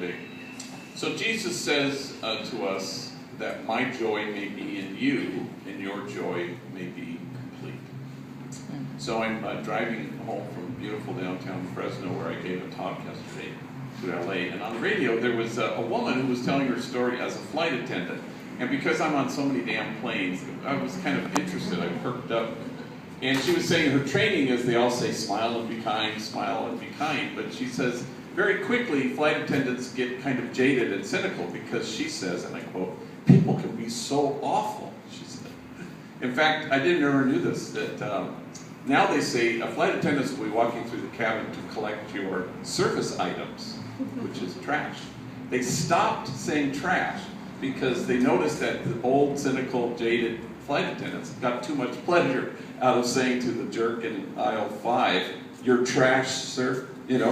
living. So Jesus says to us that my joy may be in you and your joy may be complete. So I'm driving home from beautiful downtown Fresno where I gave a talk yesterday to LA, and on the radio there was a woman who was telling her story as a flight attendant. And because I'm on so many damn planes, I was kind of interested. I perked up. And she was saying her training is, they all say, smile and be kind, smile and be kind. But she says, very quickly, flight attendants get kind of jaded and cynical because she says, and I quote, people can be so awful, she said. In fact, I didn't ever knew this, that now they say flight attendants will be walking through the cabin to collect your service items, which is trash. They stopped saying trash because they noticed that the old, cynical, jaded flight attendants got too much pleasure out of saying to the jerk in aisle 5, "You're trash, sir," you know.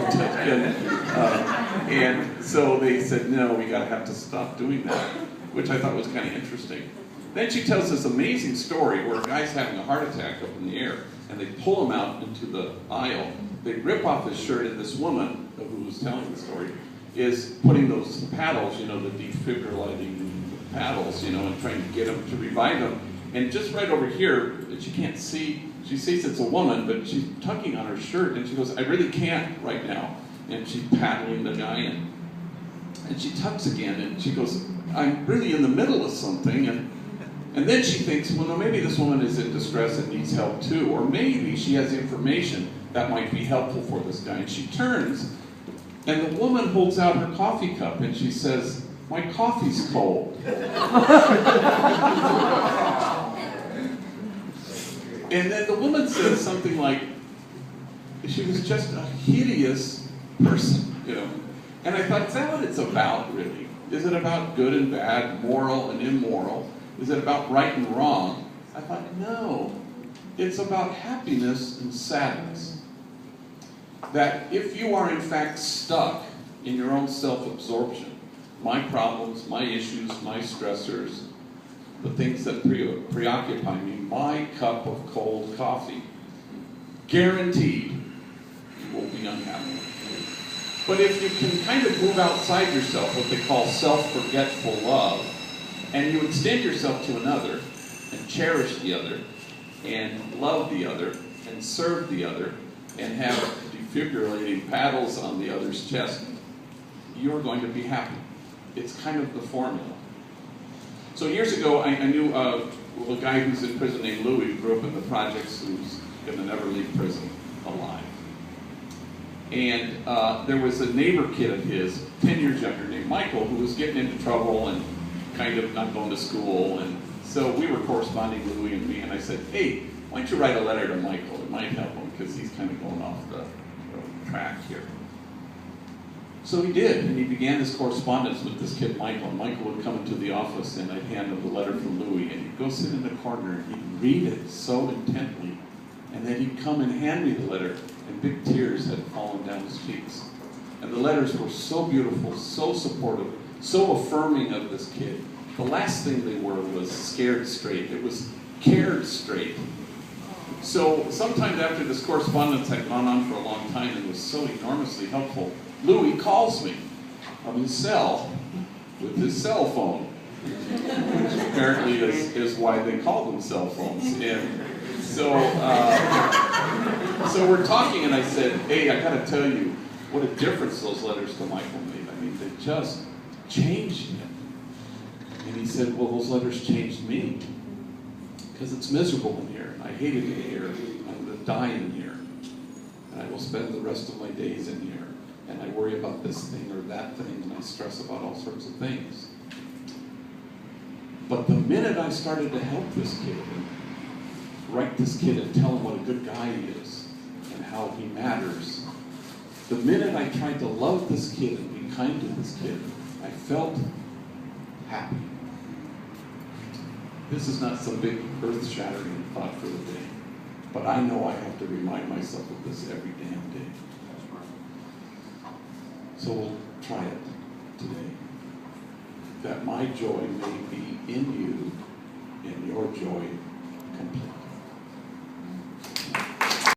And so they said, no, we have to stop doing that, which I thought was kind of interesting. Then she tells this amazing story where a guy's having a heart attack up in the air, and they pull him out into the aisle. They rip off his shirt, and this woman who was telling the story is putting those paddles, you know, the defibrillating paddles, you know, and trying to get him to revive him. And just right over here, she can't see, she sees it's a woman, but she's tugging on her shirt, and she goes, I really can't right now. And she's paddling the guy in. And she tugs again, and she goes, I'm really in the middle of something. And then she thinks, well, no, maybe this woman is in distress and needs help too. Or maybe she has information that might be helpful for this guy. And she turns, and the woman holds out her coffee cup, and she says, my coffee's cold. And then the woman says something like, she was just a hideous person, you know. And I thought, is that what it's about, really? Is it about good and bad, moral and immoral? Is it about right and wrong? I thought, no. It's about happiness and sadness. That if you are in fact stuck in your own self-absorption, my problems, my issues, my stressors, the things that preoccupy me, my cup of cold coffee, guaranteed you will be unhappy. But if you can kind of move outside yourself, what they call self-forgetful love, and you extend yourself to another, and cherish the other, and love the other, and serve the other, and have defibrillating paddles on the other's chest, you're going to be happy. It's kind of the formula. So years ago, I knew a guy who's in prison named Louis, who grew up in the projects, who's going to never leave prison alive. And there was a neighbor kid of his, 10 years younger, named Michael, who was getting into trouble and kind of not going to school. And so we were corresponding, Louis and me, and I said, hey, why don't you write a letter to Michael? It might help him, because he's kind of going off the track here. So he did, and he began this correspondence with this kid, Michael. And Michael would come into the office, and I'd hand him the letter from Louis, and he'd go sit in the corner, and he'd read it so intently. And then he'd come and hand me the letter, and big tears had fallen down his cheeks. And the letters were so beautiful, so supportive, so affirming of this kid. The last thing they were was scared straight. It was cared straight. So sometime after this correspondence had gone on for a long time and was so enormously helpful, Louis calls me from his cell with his cell phone, which apparently is why they call them cell phones. And so we're talking, and I said, hey, I got to tell you what a difference those letters to Michael made. I mean, they just changed him. And he said, well, those letters changed me because it's miserable in here. I hated it here. I'm going to die in here. And I will spend the rest of my days in here. And I worry about this thing or that thing, and I stress about all sorts of things. But the minute I started to help this kid, and write this kid and tell him what a good guy he is, and how he matters, the minute I tried to love this kid and be kind to this kid, I felt happy. This is not some big earth-shattering thought for the day, but I know I have to remind myself of this every damn day. So we'll try it today. That my joy may be in you, and your joy complete.